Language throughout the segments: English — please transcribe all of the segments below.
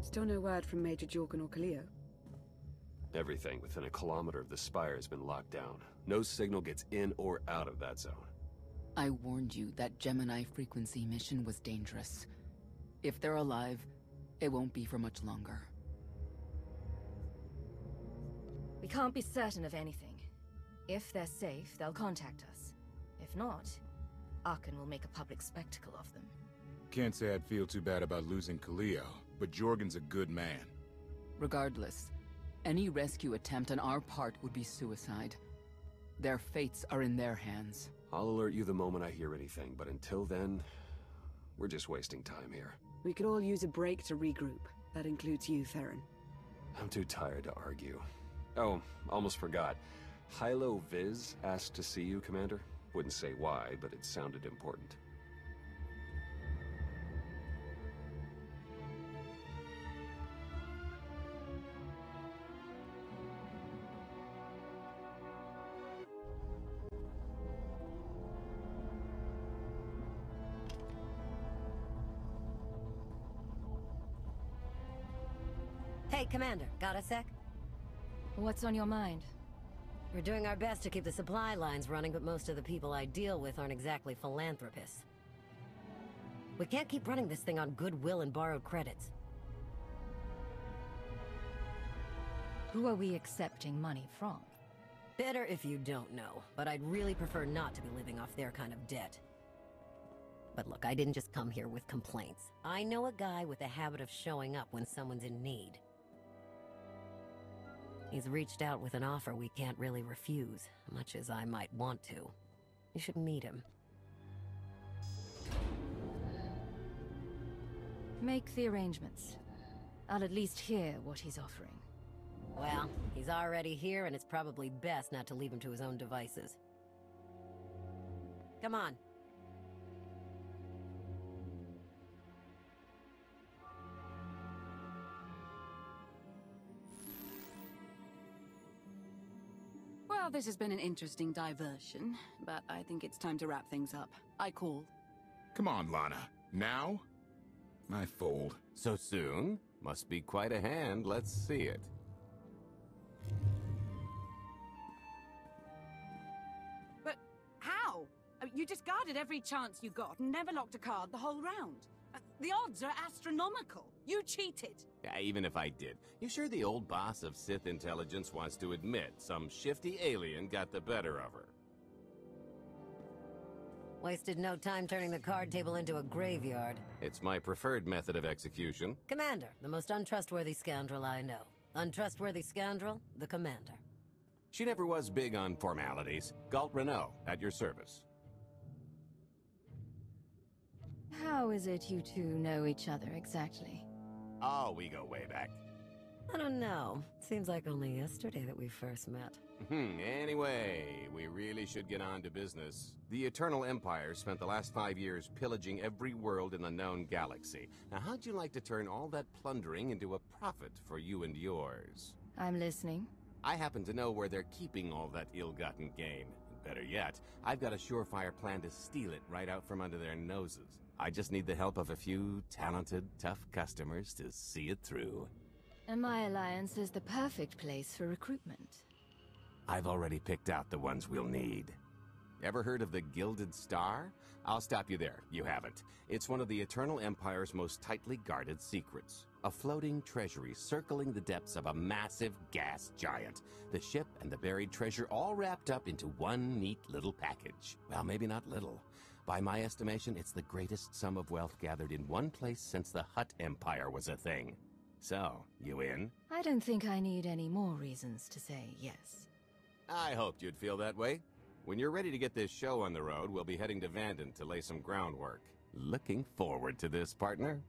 Still no word from Major Jorgen or Kaleo? Everything within a kilometer of the spire has been locked down. No signal gets in or out of that zone. I warned you that Gemini frequency mission was dangerous. If they're alive, it won't be for much longer. We can't be certain of anything. If they're safe, they'll contact us. If not, Aachen will make a public spectacle of them. Can't say I'd feel too bad about losing Kaleo, but Jorgen's a good man. Regardless, any rescue attempt on our part would be suicide. Their fates are in their hands. I'll alert you the moment I hear anything, but until then, we're just wasting time here. We could all use a break to regroup. That includes you, Theron. I'm too tired to argue. Oh, almost forgot. Hylo Viz asked to see you, Commander. Wouldn't say why, but it sounded important. Hey, Commander, got a sec? What's on your mind? We're doing our best to keep the supply lines running, but most of the people I deal with aren't exactly philanthropists. We can't keep running this thing on goodwill and borrowed credits. Who are we accepting money from? Better if you don't know, but I'd really prefer not to be living off their kind of debt. But look, I didn't just come here with complaints. I know a guy with a habit of showing up when someone's in need. He's reached out with an offer we can't really refuse, much as I might want to. You should meet him. Make the arrangements. I'll at least hear what he's offering. Well, he's already here, and it's probably best not to leave him to his own devices. Come on. Well, this has been an interesting diversion, but I think it's time to wrap things up. I call. Come on, Lana. Now? I fold. So soon? Must be quite a hand. Let's see it. But how? You discarded every chance you got and never locked a card the whole round. The odds are astronomical. You cheated. Yeah, even if I did. You sure the old boss of Sith intelligence wants to admit some shifty alien got the better of her? Wasted no time turning the card table into a graveyard. It's my preferred method of execution. Commander, the most untrustworthy scoundrel I know. Untrustworthy scoundrel, the Commander. She never was big on formalities. Galt Renault, at your service. How is it you two know each other exactly? Oh, we go way back. I don't know. Seems like only yesterday that we first met. Anyway, we really should get on to business. The Eternal Empire spent the last 5 years pillaging every world in the known galaxy. Now, how'd you like to turn all that plundering into a profit for you and yours? I'm listening. I happen to know where they're keeping all that ill-gotten gain. Better yet, I've got a surefire plan to steal it right out from under their noses. I just need the help of a few talented, tough customers to see it through. And my alliance is the perfect place for recruitment. I've already picked out the ones we'll need. Ever heard of the Gilded Star? I'll stop you there. You haven't. It's one of the Eternal Empire's most tightly guarded secrets. A floating treasury circling the depths of a massive gas giant. The ship and the buried treasure all wrapped up into one neat little package. Well, maybe not little. By my estimation, it's the greatest sum of wealth gathered in one place since the Hutt Empire was a thing. So, you in? I don't think I need any more reasons to say yes. I hoped you'd feel that way. When you're ready to get this show on the road, we'll be heading to Vanden to lay some groundwork. Looking forward to this, partner.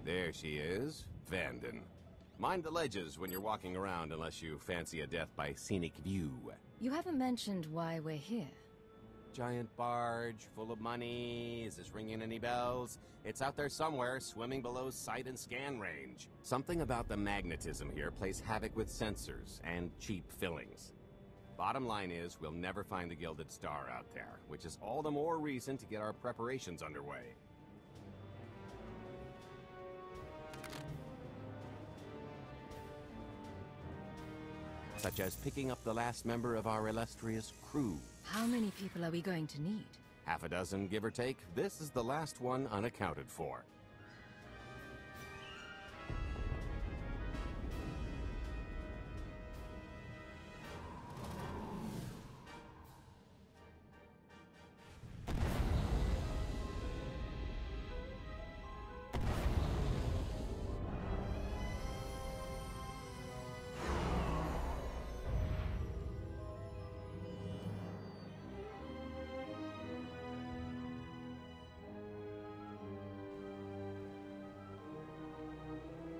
There she is, Vanden. Mind the ledges when you're walking around unless you fancy a death by scenic view. You haven't mentioned why we're here. Giant barge, full of money. Is this ringing any bells? It's out there somewhere, swimming below sight and scan range. Something about the magnetism here plays havoc with sensors and cheap fillings. Bottom line is, we'll never find the Gilded Star out there, which is all the more reason to get our preparations underway. Such as picking up the last member of our illustrious crew. How many people are we going to need? Half a dozen, give or take. This is the last one unaccounted for.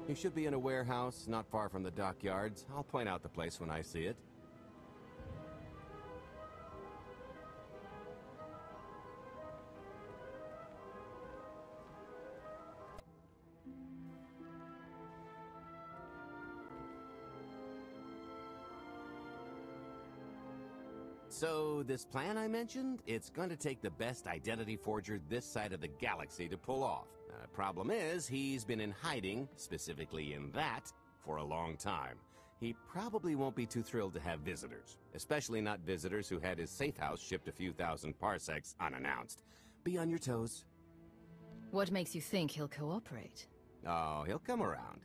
You should be in a warehouse, not far from the dockyards. I'll point out the place when I see it. So, this plan I mentioned, it's going to take the best identity forger this side of the galaxy to pull off. Problem is, he's been in hiding, specifically in that, for a long time. He probably won't be too thrilled to have visitors, especially not visitors who had his safe house shipped a few thousand parsecs unannounced. Be on your toes. What makes you think he'll cooperate? Oh, he'll come around.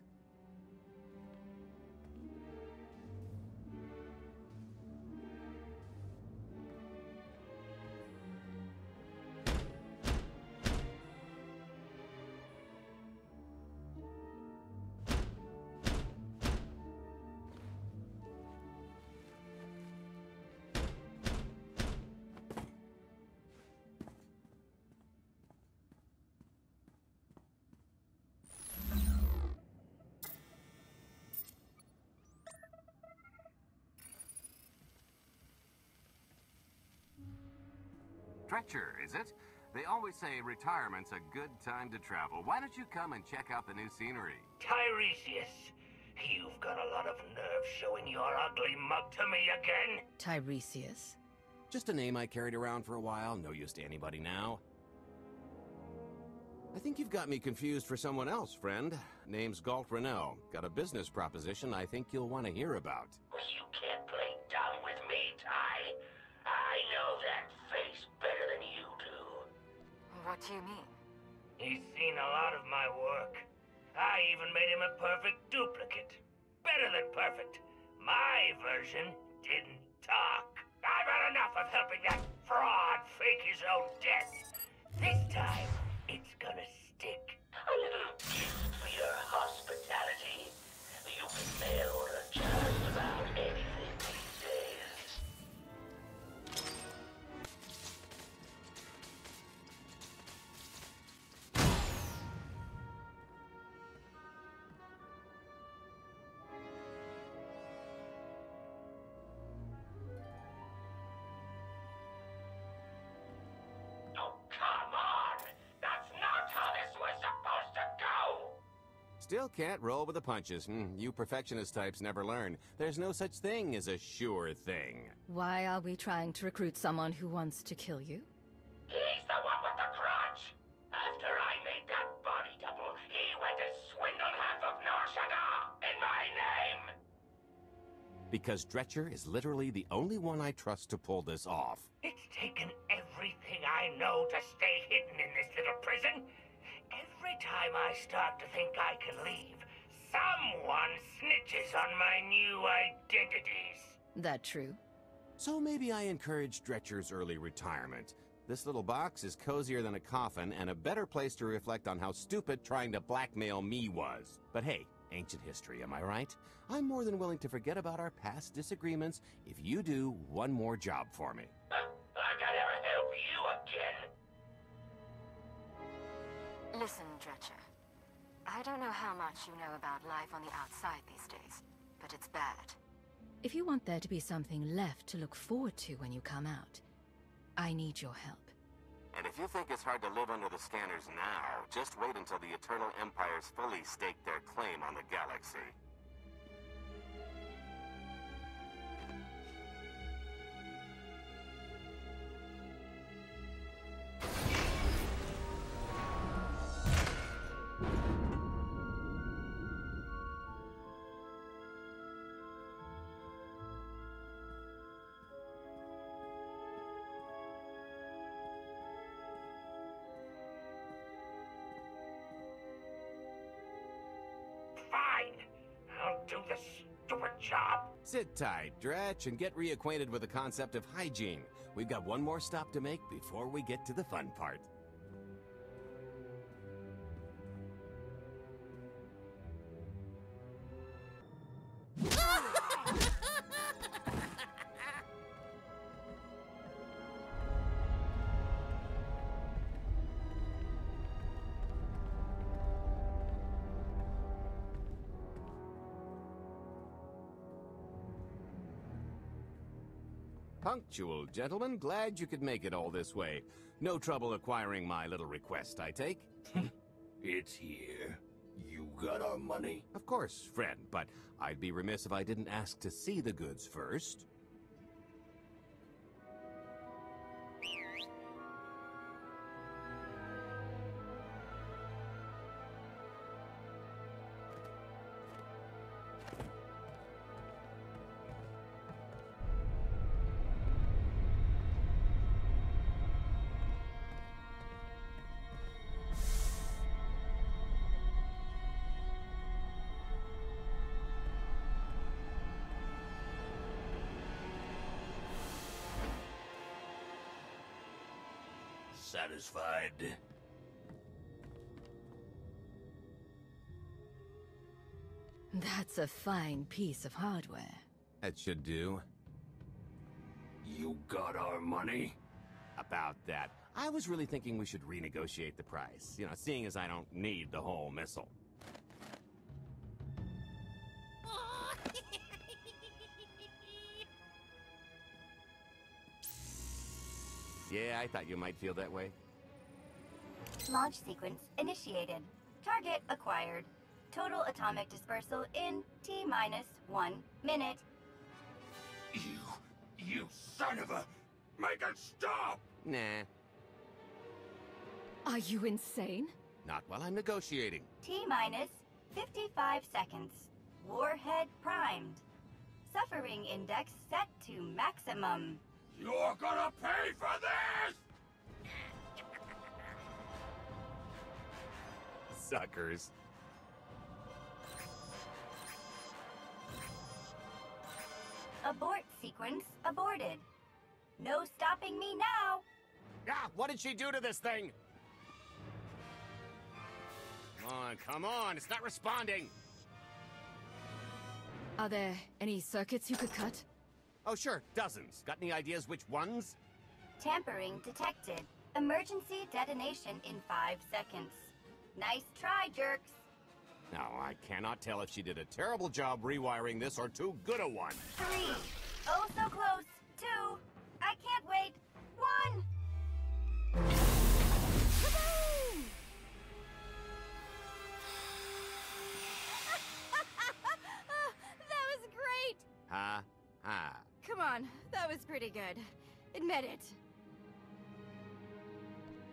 Stretcher, is it? They always say retirement's a good time to travel. Why don't you come and check out the new scenery? Tiresias, you've got a lot of nerve showing your ugly mug to me again. Tiresias? Just a name I carried around for a while, no use to anybody now. I think you've got me confused for someone else, friend. Name's Galt Renell. Got a business proposition I think you'll want to hear about. You can't play dumb with me, Ty. I know that face better than you do. What do you mean? He's seen a lot of my work. I even made him a perfect duplicate. Better than perfect. My version didn't talk. I've had enough of helping that fraud fake his own death. This time, it's gonna stick. A little gift for your hospitality. You can mail just about anything these days. Oh, come on! That's not how this was supposed to go! Still can't roll with the punches. You perfectionist types never learn. There's no such thing as a sure thing. Why are we trying to recruit someone who wants to kill you? He's the one with the grudge. After I made that body double, he went to swindle half of Nar Shaddaa in my name. Because Dretcher is literally the only one I trust to pull this off. It's taken everything I know to stay hidden in this little prison. Every time I start to think I can leave, someone snitches on my new identities. That true? So maybe I encourage Dretcher's early retirement. This little box is cozier than a coffin and a better place to reflect on how stupid trying to blackmail me was. But hey, ancient history, am I right? I'm more than willing to forget about our past disagreements if you do one more job for me. I gotta help you again. Listen, Dretcher. I don't know how much you know about life on the outside these days, but it's bad. If you want there to be something left to look forward to when you come out, I need your help. And if you think it's hard to live under the scanners now, just wait until the Eternal Empires fully stake their claim on the galaxy. Fine. I'll do the stupid job. Sit tight, Dretch, and get reacquainted with the concept of hygiene. We've got one more stop to make before we get to the fun part. Punctual, gentlemen. Glad you could make it all this way. No trouble acquiring my little request, I take? It's here. You got our money? Of course, friend, but I'd be remiss if I didn't ask to see the goods first. Satisfied? That's a fine piece of hardware. That should do. You got our money? About that. I was really thinking we should renegotiate the price. You know, seeing as I don't need the whole missile. Yeah, I thought you might feel that way. Launch sequence initiated. Target acquired. Total atomic dispersal in T-1 minute. You son of a... Make it stop! Nah. Are you insane? Not while I'm negotiating. T-minus 55 seconds. Warhead primed. Suffering index set to maximum. You're gonna pay for this! Suckers. Abort sequence aborted. No stopping me now. Ah, what did she do to this thing? Come on, it's not responding. Are there any circuits you could cut? Oh, sure, dozens. Got any ideas which ones? Tampering detected. Emergency detonation in 5 seconds. Nice try, jerks. Now, I cannot tell if she did a terrible job rewiring this or too good a one. 3. Oh, so close. 2. I can't wait. 1. That was great! Ha, ha. Come on, that was pretty good. Admit it.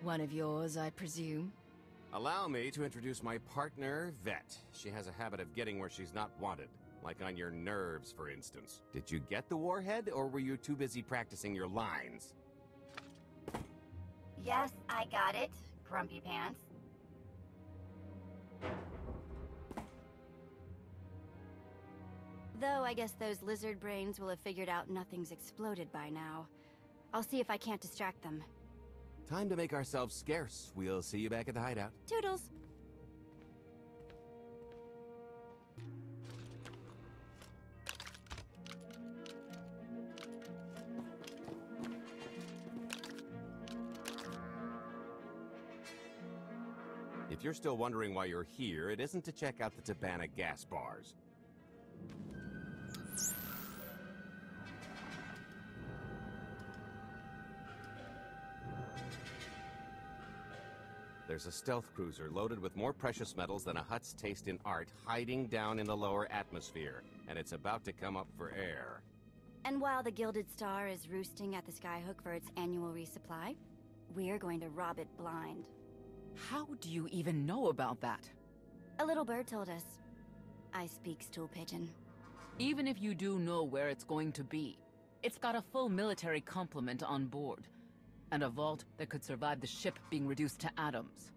One of yours, I presume? Allow me to introduce my partner, Vet. She has a habit of getting where she's not wanted. Like on your nerves, for instance. Did you get the warhead, or were you too busy practicing your lines? Yes, I got it, Grumpy Pants. Though I guess those lizard brains will have figured out nothing's exploded by now. I'll see if I can't distract them. Time to make ourselves scarce. We'll see you back at the hideout. Toodles! If you're still wondering why you're here, it isn't to check out the Tabana gas bars. There's a stealth cruiser loaded with more precious metals than a Hutt's taste in art hiding down in the lower atmosphere, and it's about to come up for air. And while the Gilded Star is roosting at the Skyhook for its annual resupply, we're going to rob it blind. How do you even know about that? A little bird told us. I speak stool pigeon. Even if you do know where it's going to be, it's got a full military complement on board, and a vault that could survive the ship being reduced to atoms.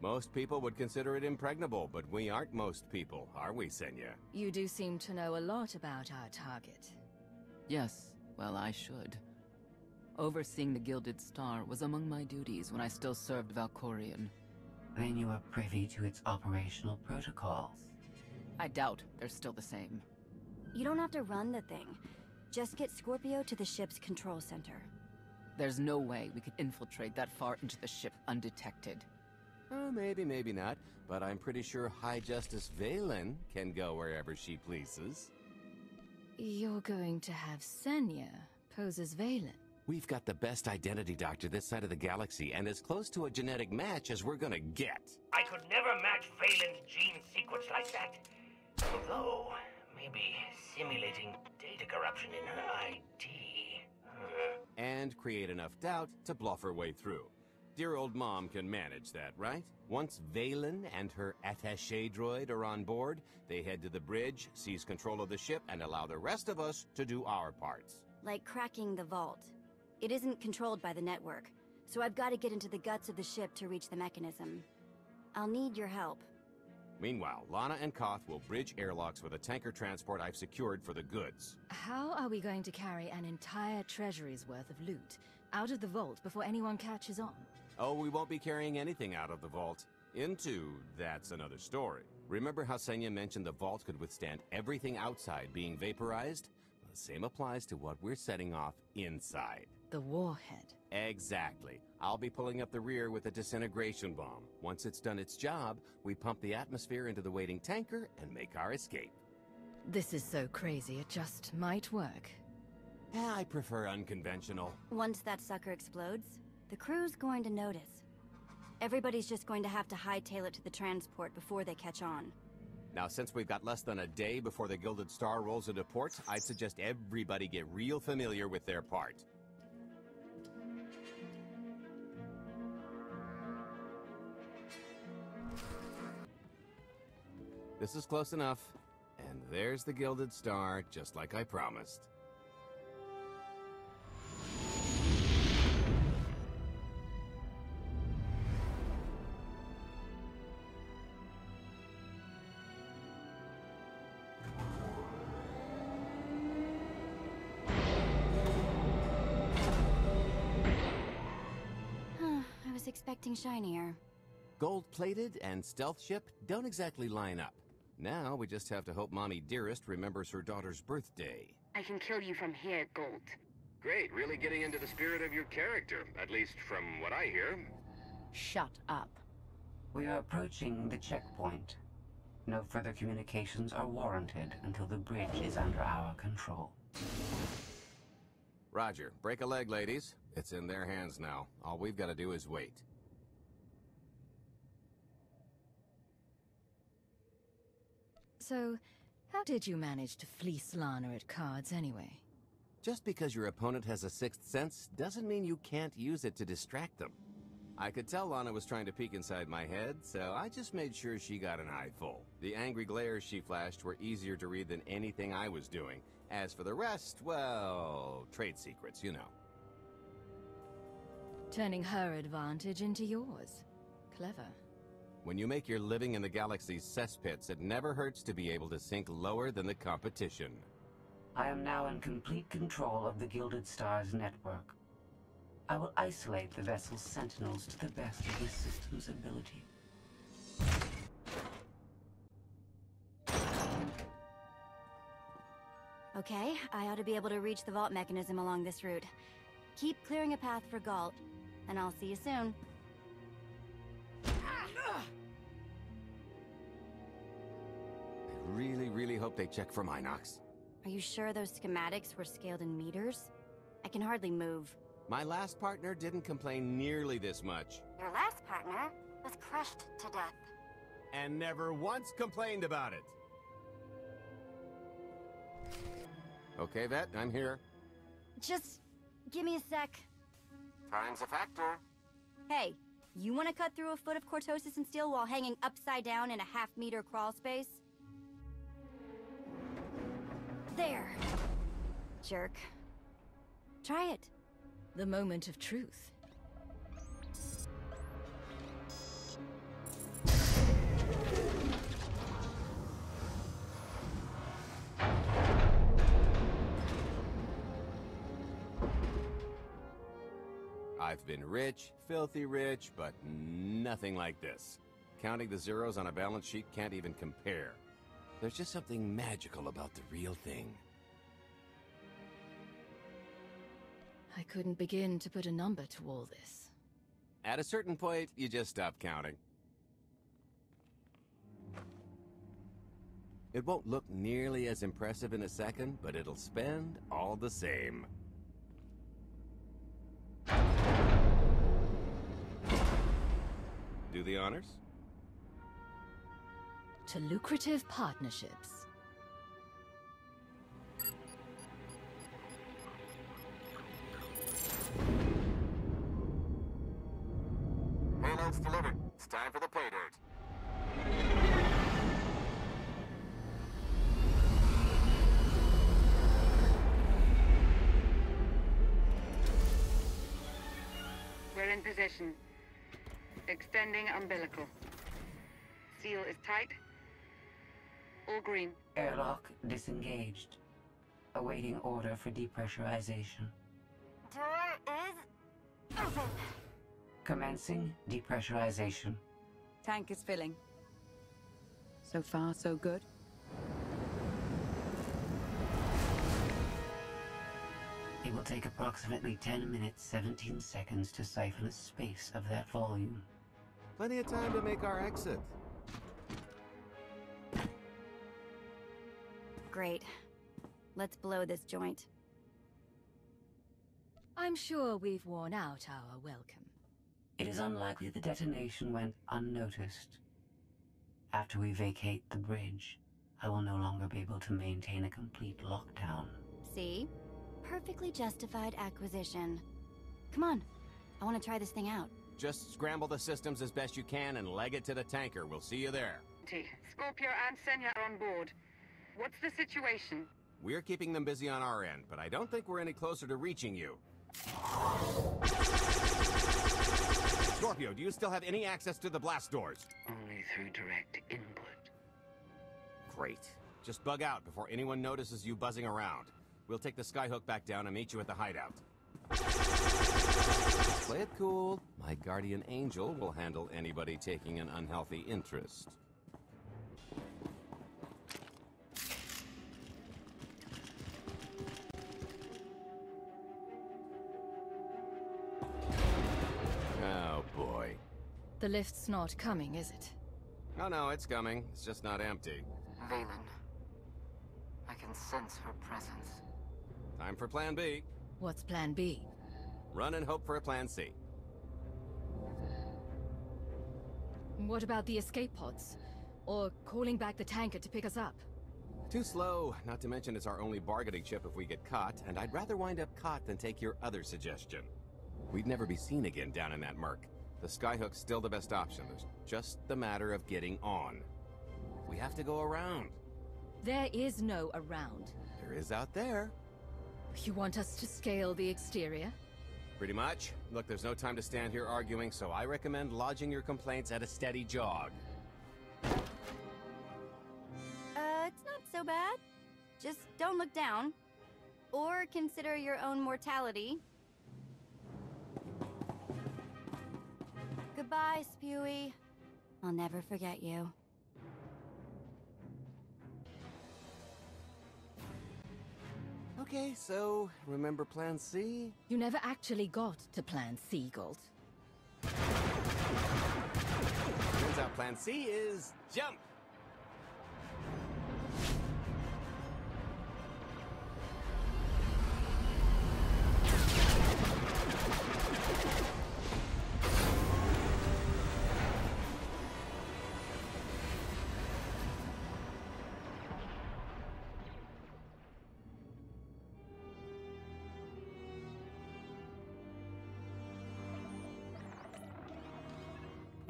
Most people would consider it impregnable, but we aren't most people, are we, Senya? You do seem to know a lot about our target. Yes, well, I should. Overseeing the Gilded Star was among my duties when I still served Valkorion. Then you are privy to its operational protocols. I doubt they're still the same. You don't have to run the thing. Just get Scorpio to the ship's control center. There's no way we could infiltrate that far into the ship undetected. Oh, maybe, maybe not, but I'm pretty sure High Justice Valen can go wherever she pleases. You're going to have Senya pose as Valen. We've got the best identity doctor this side of the galaxy, and as close to a genetic match as we're gonna get. I could never match Valen's gene sequence like that. Although, maybe simulating data corruption in her ID. And create enough doubt to bluff her way through. Dear old mom can manage that, right? Once Valen and her attaché droid are on board, they head to the bridge, seize control of the ship, and allow the rest of us to do our parts. Like cracking the vault. It isn't controlled by the network, so I've got to get into the guts of the ship to reach the mechanism. I'll need your help. Meanwhile, Lana and Koth will bridge airlocks with a tanker transport I've secured for the goods. How are we going to carry an entire treasury's worth of loot out of the vault before anyone catches on? Oh, we won't be carrying anything out of the vault. That's another story. Remember how Senya mentioned the vault could withstand everything outside being vaporized? The same applies to what we're setting off inside. The warhead. Exactly. I'll be pulling up the rear with a disintegration bomb. Once it's done its job, we pump the atmosphere into the waiting tanker and make our escape. This is so crazy, it just might work. I prefer unconventional. Once that sucker explodes, the crew's going to notice. Everybody's just going to have to hightail it to the transport before they catch on. Now, since we've got less than a day before the Gilded Star rolls into port, I'd suggest everybody get real familiar with their part. This is close enough. And there's the Gilded Star, just like I promised. I was expecting shinier. Gold-plated and stealth ship don't exactly line up. Now we just have to hope Mommy Dearest remembers her daughter's birthday. I can kill you from here, Gold. Great, really getting into the spirit of your character, at least from what I hear. Shut up. We are approaching the checkpoint. No further communications are warranted until the bridge is under our control. Roger. Break a leg, ladies. It's in their hands now. All we've got to do is wait. So, how did you manage to fleece Lana at cards anyway? Just because your opponent has a sixth sense doesn't mean you can't use it to distract them. I could tell Lana was trying to peek inside my head, so I just made sure she got an eyeful. The angry glares she flashed were easier to read than anything I was doing. As for the rest, well, trade secrets, you know. Turning her advantage into yours. Clever. When you make your living in the galaxy's cesspits, it never hurts to be able to sink lower than the competition. I am now in complete control of the Gilded Star's network. I will isolate the vessel's sentinels to the best of this system's ability. Okay, I ought to be able to reach the vault mechanism along this route. Keep clearing a path for Galt, and I'll see you soon. really hope they check for Minox. Are you sure those schematics were scaled in meters? I can hardly move. My last partner didn't complain nearly this much. Your last partner was crushed to death. And never once complained about it. Okay, Vet, I'm here. Just give me a sec. Time's a factor. Hey, you want to cut through a foot of cortosis and steel while hanging upside down in a half-meter crawl space? There. Jerk. Try it. The moment of truth. I've been rich, filthy rich, but nothing like this. Counting the zeros on a balance sheet can't even compare. There's just something magical about the real thing. I couldn't begin to put a number to all this. At a certain point, you just stop counting. It won't look nearly as impressive in a second, but it'll spend all the same. Do the honors? To lucrative partnerships. Payload's delivered. It's time for the pay dirt. We're in position. Extending umbilical. Seal is tight. All green. Airlock disengaged. Awaiting order for depressurization. Door is open. Commencing depressurization. Tank is filling. So far, so good. It will take approximately 10 minutes, 17 seconds to siphon a space of that volume. Plenty of time to make our exit. Great. Let's blow this joint. I'm sure we've worn out our welcome. It is unlikely the detonation went unnoticed. After we vacate the bridge, I will no longer be able to maintain a complete lockdown. See? Perfectly justified acquisition. Come on. I want to try this thing out. Just scramble the systems as best you can and leg it to the tanker. We'll see you there. Scorpio and Senya are on board. What's the situation? We're keeping them busy on our end, but I don't think we're any closer to reaching you. Scorpio, do you still have any access to the blast doors? Only through direct input. Great. Just bug out before anyone notices you buzzing around. We'll take the skyhook back down and meet you at the hideout. Play it cool. My guardian angel will handle anybody taking an unhealthy interest. Oh, boy. The lift's not coming, is it? Oh, no, it's coming. It's just not empty. Valen. I can sense her presence. Time for Plan B. What's Plan B? Run and hope for a Plan C. What about the escape pods? Or calling back the tanker to pick us up? Too slow, not to mention it's our only bargaining chip if we get caught, and I'd rather wind up caught than take your other suggestion. We'd never be seen again down in that murk. The skyhook's still the best option. There's just the matter of getting on. We have to go around. There is no around. There is out there. You want us to scale the exterior? Pretty much. Look, there's no time to stand here arguing, so I recommend lodging your complaints at a steady jog. It's not so bad. Just don't look down. Or consider your own mortality. Goodbye, Spewy. I'll never forget you. Okay, so, remember Plan C? You never actually got to Plan C, Gold. Turns out Plan C is jump!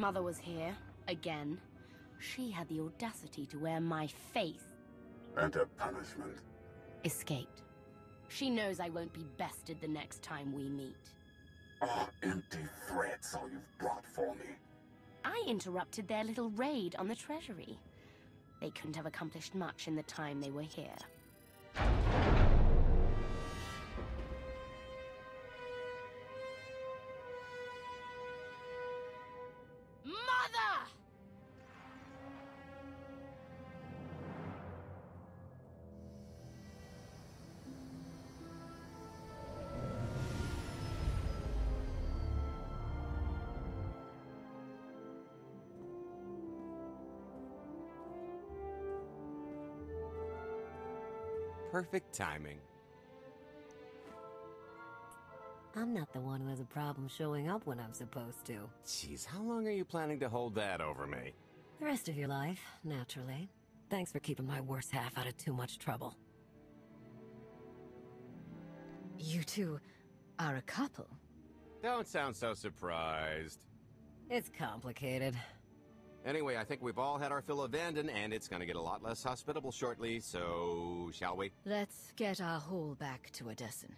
Mother was here, again. She had the audacity to wear my face. And her punishment? Escaped. She knows I won't be bested the next time we meet. Oh, empty threats all you've brought for me. I interrupted their little raid on the treasury. They couldn't have accomplished much in the time they were here. Mother! Perfect timing. I'm not the one who has a problem showing up when I'm supposed to. Jeez, how long are you planning to hold that over me? The rest of your life, naturally. Thanks for keeping my worst half out of too much trouble. You two are a couple? Don't sound so surprised. It's complicated. Anyway, I think we've all had our fill of Vanden, and it's gonna get a lot less hospitable shortly, so shall we? Let's get our haul back to Odessen.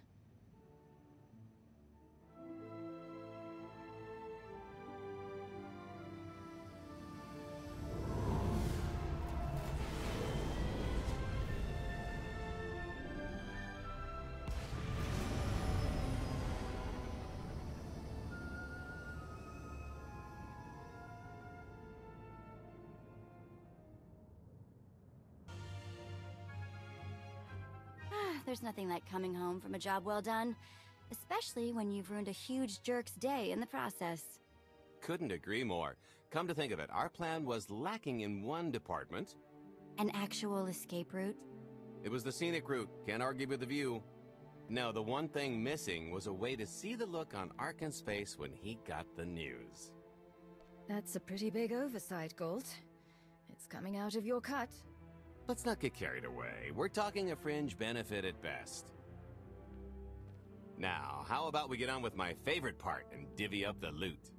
There's nothing like coming home from a job well done, especially when you've ruined a huge jerk's day in the process. Couldn't agree more. Come to think of it, our plan was lacking in one department. An actual escape route? It was the scenic route, can't argue with the view. No, the one thing missing was a way to see the look on Arkan's face when he got the news. That's a pretty big oversight, Gold. It's coming out of your cut. Let's not get carried away. We're talking a fringe benefit at best. Now, how about we get on with my favorite part and divvy up the loot?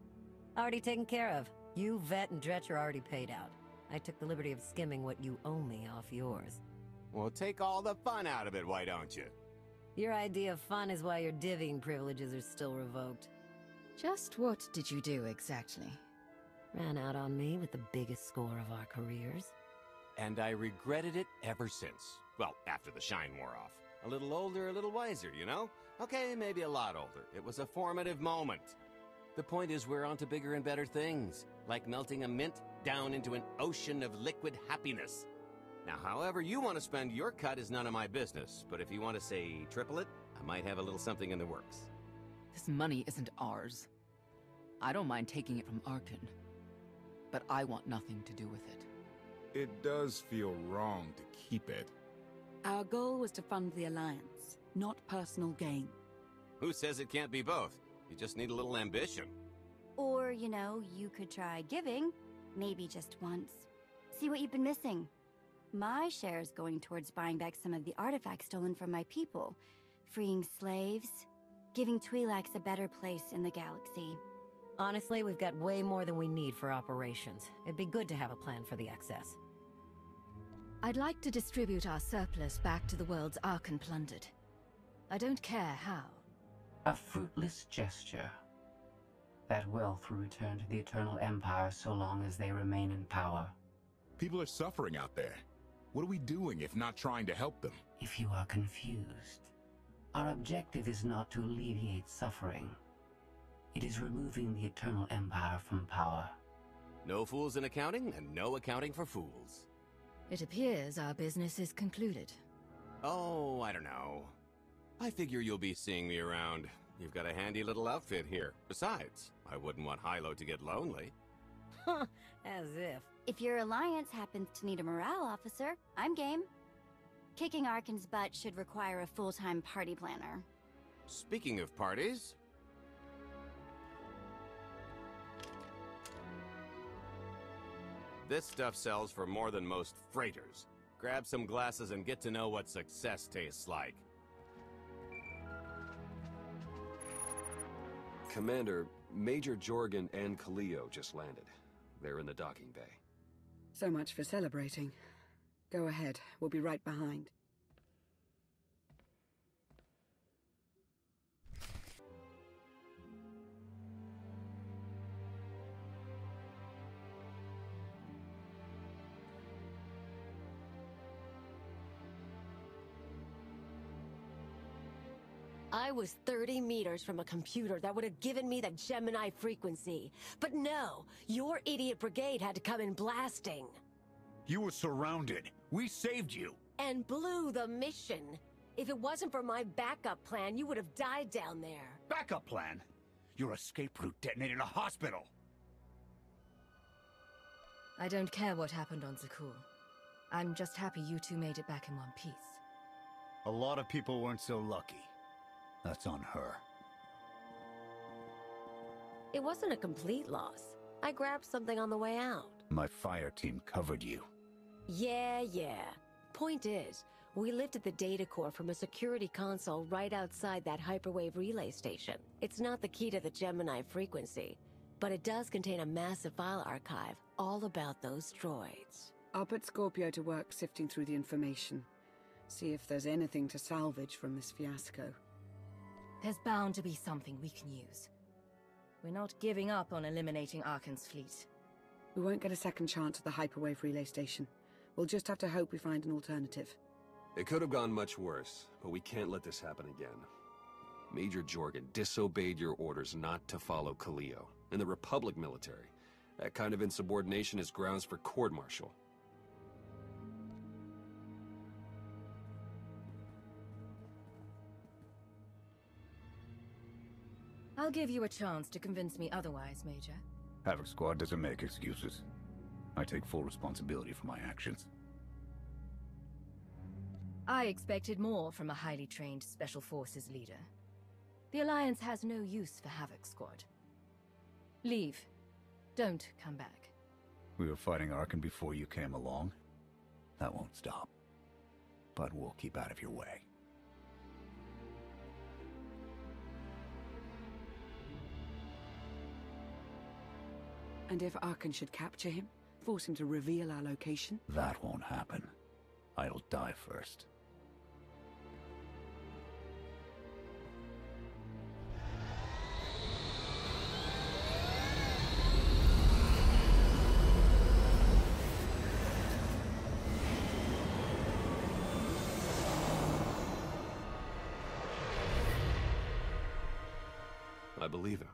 Already taken care of. You, Vet, and Dretch are already paid out. I took the liberty of skimming what you owe me off yours. Well, take all the fun out of it, why don't you? Your idea of fun is why your divvying privileges are still revoked. Just what did you do exactly? Ran out on me with the biggest score of our careers. And I regretted it ever since. Well, after the shine wore off. A little older, a little wiser, you know? Okay, maybe a lot older. It was a formative moment. The point is we're on to bigger and better things, like melting a mint down into an ocean of liquid happiness. Now, however you want to spend your cut is none of my business, but if you want to say triple it, I might have a little something in the works. This money isn't ours. I don't mind taking it from Arkan, but I want nothing to do with it. It does feel wrong to keep it. Our goal was to fund the Alliance, not personal gain. Who says it can't be both? You just need a little ambition. Or, you know, you could try giving, maybe just once. See what you've been missing. My share's going towards buying back some of the artifacts stolen from my people, freeing slaves, giving Twi'leks a better place in the galaxy. Honestly, we've got way more than we need for operations. It'd be good to have a plan for the excess. I'd like to distribute our surplus back to the worlds Arkan plundered. I don't care how. A fruitless gesture. That wealth will return to the Eternal Empire so long as they remain in power. People are suffering out there. What are we doing if not trying to help them? If you are confused, our objective is not to alleviate suffering. It is removing the Eternal Empire from power. No fools in accounting, and no accounting for fools. It appears our business is concluded. Oh, I don't know. I figure you'll be seeing me around. You've got a handy little outfit here. Besides, I wouldn't want Hilo to get lonely. Huh, as if. If your alliance happens to need a morale officer, I'm game. Kicking Arkan's butt should require a full-time party planner. Speaking of parties... This stuff sells for more than most freighters. Grab some glasses and get to know what success tastes like. Commander, Major Jorgen and Kaleo just landed. They're in the docking bay. So much for celebrating. Go ahead, we'll be right behind. I was 30 meters from a computer that would have given me the Gemini frequency. But no, your idiot brigade had to come in blasting. You were surrounded. We saved you. And blew the mission. If it wasn't for my backup plan, you would have died down there. Backup plan? Your escape route detonated a hospital. I don't care what happened on Zakuul. I'm just happy you two made it back in one piece. A lot of people weren't so lucky. That's on her. It wasn't a complete loss. I grabbed something on the way out. My fire team covered you. Yeah. Point is, we lifted the data core from a security console right outside that hyperwave relay station. It's not the key to the Gemini frequency, but it does contain a massive file archive all about those droids. I'll put Scorpio to work sifting through the information. See if there's anything to salvage from this fiasco. There's bound to be something we can use. We're not giving up on eliminating Arkan's fleet. We won't get a second chance at the hyperwave relay station. We'll just have to hope we find an alternative. It could have gone much worse, but we can't let this happen again. Major Jorgen disobeyed your orders not to follow Kaleo and the Republic military. That kind of insubordination is grounds for court-martial. I'll give you a chance to convince me otherwise, Major. Havoc Squad doesn't make excuses. I take full responsibility for my actions. I expected more from a highly trained Special Forces leader. The Alliance has no use for Havoc Squad. Leave. Don't come back. We were fighting Arkan before you came along. That won't stop. But we'll keep out of your way. And if Arkan should capture him, force him to reveal our location? That won't happen. I'll die first. I believe him.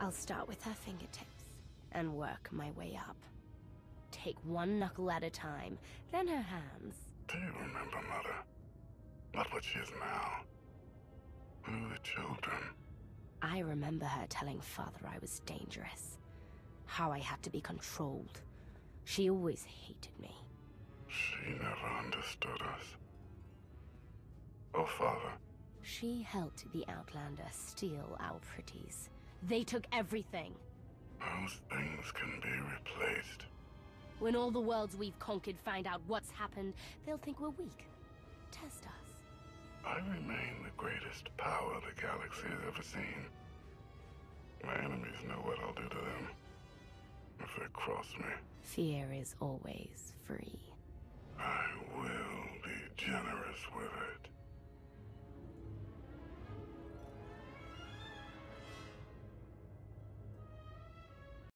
I'll start with her fingertips and work my way up. Take one knuckle at a time, then her hands. Do you remember, Mother? Not what she is now. We were the children. I remember her telling Father I was dangerous. How I had to be controlled. She always hated me. She never understood us. Oh, Father. She helped the Outlander steal our pretties. They took everything. Those things can be replaced. When all the worlds we've conquered find out what's happened, they'll think we're weak. Test us. I remain the greatest power the galaxy has ever seen. My enemies know what I'll do to them if they cross me. Fear is always free. I will be generous with it.